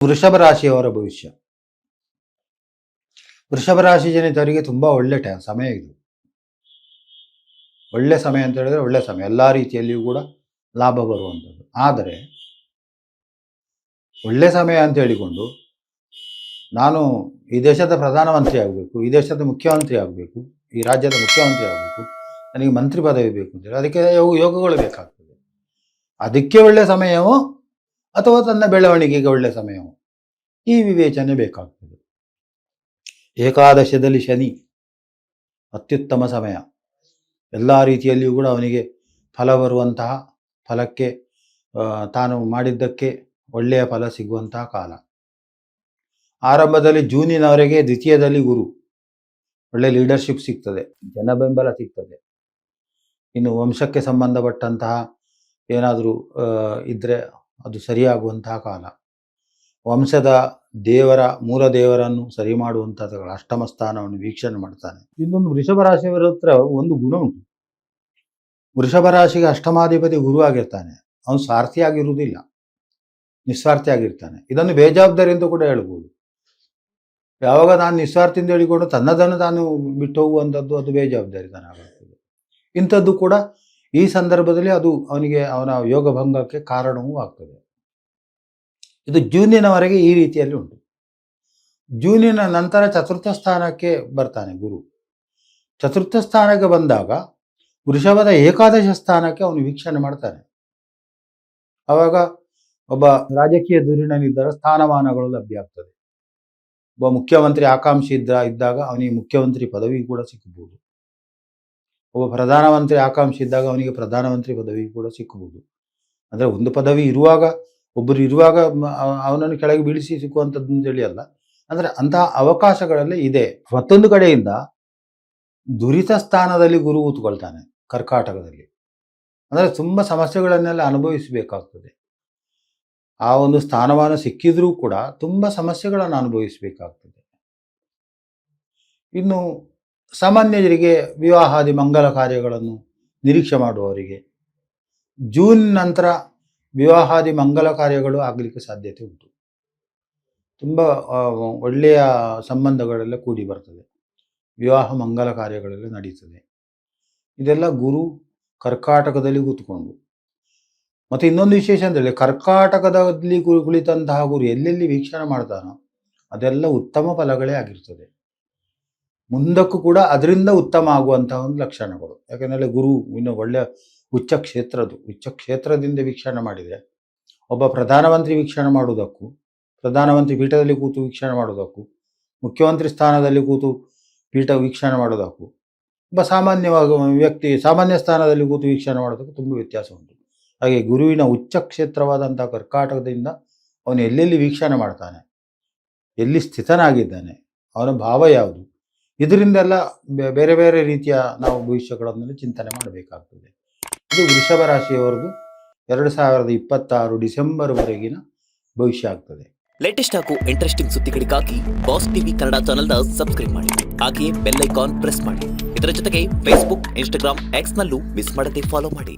ವೃಷಭ ರಾಶಿಯವರ ಭವಿಷ್ಯ. ವೃಷಭ ರಾಶಿ ಜನಿತವರಿಗೆ ತುಂಬ ಒಳ್ಳೆ ಸಮಯ ಇದು. ಒಳ್ಳೆ ಸಮಯ ಅಂತ ಹೇಳಿದ್ರೆ ಒಳ್ಳೆ ಸಮಯ, ಎಲ್ಲ ರೀತಿಯಲ್ಲಿಯೂ ಕೂಡ ಲಾಭ ಬರುವಂಥದ್ದು. ಆದರೆ ಒಳ್ಳೆ ಸಮಯ ಅಂತ ಹೇಳಿಕೊಂಡು ನಾನು ಈ ದೇಶದ ಪ್ರಧಾನಮಂತ್ರಿ ಆಗಬೇಕು, ಈ ದೇಶದ ಮುಖ್ಯಮಂತ್ರಿ ಆಗಬೇಕು, ಈ ರಾಜ್ಯದ ಮುಖ್ಯಮಂತ್ರಿ ಆಗಬೇಕು, ನನಗೆ ಮಂತ್ರಿ ಪದವಿ ಬೇಕು ಅಂತೇಳಿ ಅದಕ್ಕೆ ಯೋಗಗಳು ಬೇಕಾಗ್ತದೆ. ಅದಕ್ಕೆ ಒಳ್ಳೆ ಸಮಯವೋ ಅಥವಾ ತನ್ನ ಬೆಳವಣಿಗೆಗೆ ಒಳ್ಳೆ ಸಮಯವೋ, ಈ ವಿವೇಚನೆ ಬೇಕಾಗ್ತದೆ. ಏಕಾದಶದಲ್ಲಿ ಶನಿ ಅತ್ಯುತ್ತಮ ಸಮಯ. ಎಲ್ಲ ರೀತಿಯಲ್ಲಿಯೂ ಕೂಡ ಅವನಿಗೆ ಫಲ ಬರುವಂತಹ, ಫಲಕ್ಕೆ ತಾನು ಮಾಡಿದ್ದಕ್ಕೆ ಒಳ್ಳೆಯ ಫಲ ಸಿಗುವಂತಹ ಕಾಲ. ಆರಂಭದಲ್ಲಿ ಜೂನಿನವರೆಗೆ, ದ್ವಿತೀಯದಲ್ಲಿ ಗುರು, ಒಳ್ಳೆ ಲೀಡರ್ಶಿಪ್ ಸಿಗ್ತದೆ, ಜನ ಬೆಂಬಲ ಸಿಗ್ತದೆ. ಇನ್ನು ವಂಶಕ್ಕೆ ಸಂಬಂಧಪಟ್ಟಂತಹ ಏನಾದರೂ ಇದ್ದರೆ ಅದು ಸರಿಯಾಗುವಂತಹ ಕಾಲ. ವಂಶದ ದೇವರ, ಮೂಲ ದೇವರನ್ನು ಸರಿ ಮಾಡುವಂತಹ ಅಷ್ಟಮ ಸ್ಥಾನವನ್ನು ವೀಕ್ಷಣೆ ಮಾಡ್ತಾನೆ. ಇನ್ನೊಂದು ವೃಷಭ ರಾಶಿಯವರ ಹತ್ರ ಒಂದು ಗುಣ ಉಂಟು. ವೃಷಭ ರಾಶಿಗೆ ಅಷ್ಟಮಾಧಿಪತಿ ಗುರು ಆಗಿರ್ತಾನೆ. ಅವನು ಸ್ವಾರ್ಥಿಯಾಗಿರುವುದಿಲ್ಲ, ನಿಸ್ವಾರ್ಥಿಯಾಗಿರ್ತಾನೆ. ಇದನ್ನು ಬೇಜವಾಬ್ದಾರಿ ಅಂತ ಕೂಡ ಹೇಳ್ಬೋದು. ಯಾವಾಗ ನಾನು ನಿಸ್ವಾರ್ಥಿಯಿಂದ ಹೇಳಿಕೊಂಡು ತನ್ನದನ್ನು ತಾನು ಬಿಟ್ಟು ಹೋಗುವಂಥದ್ದು, ಅದು ಬೇಜವಾಬ್ದಾರಿತನ ಆಗುತ್ತದೆ. ಇಂಥದ್ದು ಕೂಡ ಈ ಸಂದರ್ಭದಲ್ಲಿ ಅದು ಅವನಿಗೆ ಅವನ ಯೋಗ ಭಂಗಕ್ಕೆ ಕಾರಣವೂ ಆಗ್ತದೆ. ಇದು ಜೂನಿನವರೆಗೆ ಈ ರೀತಿಯಲ್ಲಿ ಉಂಟು. ಜೂನಿನ ನಂತರ ಚತುರ್ಥ ಸ್ಥಾನಕ್ಕೆ ಬರ್ತಾನೆ ಗುರು. ಚತುರ್ಥ ಸ್ಥಾನಕ್ಕೆ ಬಂದಾಗ ವೃಷಭದ ಏಕಾದಶ ಸ್ಥಾನಕ್ಕೆ ಅವನು ವೀಕ್ಷಣೆ ಮಾಡ್ತಾನೆ. ಆವಾಗ ಒಬ್ಬ ರಾಜಕೀಯ ಧುರೀಣನಿದ್ದರ ಸ್ಥಾನಮಾನಗಳು ಲಭ್ಯ ಆಗ್ತದೆ. ಒಬ್ಬ ಮುಖ್ಯಮಂತ್ರಿ ಆಕಾಂಕ್ಷಿ ಇದ್ದಾಗ ಅವನಿಗೆ ಮುಖ್ಯಮಂತ್ರಿ ಪದವಿ ಕೂಡ ಸಿಕ್ಕಬಹುದು. ಒಬ್ಬ ಪ್ರಧಾನಮಂತ್ರಿ ಆಕಾಂಕ್ಷಿ ಇದ್ದಾಗ ಅವನಿಗೆ ಪ್ರಧಾನಮಂತ್ರಿ ಪದವಿ ಕೂಡ ಸಿಕ್ಕಬಹುದು. ಅಂದರೆ ಒಂದು ಪದವಿ ಇರುವಾಗ, ಒಬ್ಬರು ಇರುವಾಗ ಅವನನ್ನು ಕೆಳಗೆ ಬೀಳಿಸಿ ಸಿಕ್ಕುವಂಥದ್ದು ಅಂತೇಳಿ ಅಲ್ಲ. ಅಂದರೆ ಅಂತಹ ಅವಕಾಶಗಳೆಲ್ಲ ಇದೆ. ಮತ್ತೊಂದು ಕಡೆಯಿಂದ ದುರಿತ ಸ್ಥಾನದಲ್ಲಿ ಗುರು ಕೂತ್ಕೊಳ್ತಾನೆ ಕರ್ಕಾಟಕದಲ್ಲಿ. ಅಂದರೆ ತುಂಬ ಸಮಸ್ಯೆಗಳನ್ನೆಲ್ಲ ಅನುಭವಿಸಬೇಕಾಗ್ತದೆ. ಆ ಒಂದು ಸ್ಥಾನಮಾನ ಸಿಕ್ಕಿದ್ರೂ ಕೂಡ ತುಂಬ ಸಮಸ್ಯೆಗಳನ್ನು ಅನುಭವಿಸಬೇಕಾಗ್ತದೆ. ಇನ್ನು ಸಾಮಾನ್ಯರಿಗೆ ವಿವಾಹಾದಿ ಮಂಗಲ ಕಾರ್ಯಗಳನ್ನು ನಿರೀಕ್ಷೆ ಮಾಡುವವರಿಗೆ ಜೂನ್ ನಂತರ ವಿವಾಹಾದಿ ಮಂಗಲ ಕಾರ್ಯಗಳು ಆಗಲಿಕ್ಕೆ ಸಾಧ್ಯತೆ ಉಂಟು. ತುಂಬ ಒಳ್ಳೆಯ ಸಂಬಂಧಗಳೆಲ್ಲ ಕೂಡಿ ಬರ್ತದೆ, ವಿವಾಹ ಮಂಗಲ ಕಾರ್ಯಗಳೆಲ್ಲ ನಡೀತದೆ. ಇದೆಲ್ಲ ಗುರು ಕರ್ಕಾಟಕದಲ್ಲಿ ಕೂತ್ಕೊಂಡು. ಮತ್ತು ಇನ್ನೊಂದು ವಿಶೇಷ ಅಂತೇಳಿ, ಕರ್ಕಾಟಕದಲ್ಲಿ ಕುಳಿತಂತಹ ಗುರು ಎಲ್ಲೆಲ್ಲಿ ವೀಕ್ಷಣೆ ಮಾಡ್ತಾನೋ ಅದೆಲ್ಲ ಉತ್ತಮ ಫಲಗಳೇ ಆಗಿರ್ತದೆ. ಮುಂದಕ್ಕೂ ಕೂಡ ಅದರಿಂದ ಉತ್ತಮ ಆಗುವಂತಹ ಒಂದು ಲಕ್ಷಣಗಳು. ಯಾಕೆಂದರೆ ಗುರು ಇನ್ನು ಒಳ್ಳೆಯ ಉಚ್ಚ ಕ್ಷೇತ್ರದಿಂದ ವೀಕ್ಷಣೆ ಮಾಡಿದರೆ, ಒಬ್ಬ ಪ್ರಧಾನಮಂತ್ರಿ ವೀಕ್ಷಣೆ ಮಾಡುವುದಕ್ಕೂ, ಪ್ರಧಾನಮಂತ್ರಿ ಪೀಠದಲ್ಲಿ ಕೂತು ವೀಕ್ಷಣೆ ಮಾಡೋದಕ್ಕೂ, ಮುಖ್ಯಮಂತ್ರಿ ಸ್ಥಾನದಲ್ಲಿ ಕೂತು ಪೀಠ ವೀಕ್ಷಣೆ ಮಾಡೋದಕ್ಕೂ, ಒಬ್ಬ ಸಾಮಾನ್ಯ ಸ್ಥಾನದಲ್ಲಿ ಕೂತು ವೀಕ್ಷಣೆ ಮಾಡೋದಕ್ಕೂ ತುಂಬ ವ್ಯತ್ಯಾಸ ಉಂಟು. ಹಾಗೆ ಗುರುವಿನ ಉಚ್ಚ ಕ್ಷೇತ್ರವಾದಂಥ ಕರ್ಕಾಟಕದಿಂದ ಅವನು ಎಲ್ಲೆಲ್ಲಿ ವೀಕ್ಷಣೆ ಮಾಡ್ತಾನೆ, ಎಲ್ಲಿ ಸ್ಥಿತನಾಗಿದ್ದಾನೆ, ಅವನ ಭಾವ ಯಾವುದು, ಇದರಿಂದೆಲ್ಲ ಬೇರೆ ಬೇರೆ ರೀತಿಯ ನಾವು ಭವಿಷ್ಯಗಳನ್ನು ಚಿಂತನೆ ಮಾಡಬೇಕಾಗ್ತದೆ. ಇದು ವೃಷಭ ರಾಶಿಯವರದು 2026 ಡಿಸೆಂಬರ್ವರೆಗಿನ ಭವಿಷ್ಯ ಆಗ್ತದೆ. ಲೇಟೆಸ್ಟ್ ಹಾಗೂ ಇಂಟ್ರೆಸ್ಟಿಂಗ್ ಸುದ್ದಿಗಳಿಗಾಗಿ ಬಾಸ್ ಟಿವಿ ಕನ್ನಡ ಚಾನೆಲ್ನ ಸಬ್ಸ್ಕ್ರೈಬ್ ಮಾಡಿ. ಹಾಗೆಯೇ ಬೆಲ್ ಐಕಾನ್ ಪ್ರೆಸ್ ಮಾಡಿ. ಇದರ ಜೊತೆಗೆ ಫೇಸ್ಬುಕ್, ಇನ್ಸ್ಟಾಗ್ರಾಮ್, ಎಕ್ಸ್ನಲ್ಲೂ ಮಿಸ್ ಮಾಡದೆ ಫಾಲೋ ಮಾಡಿ.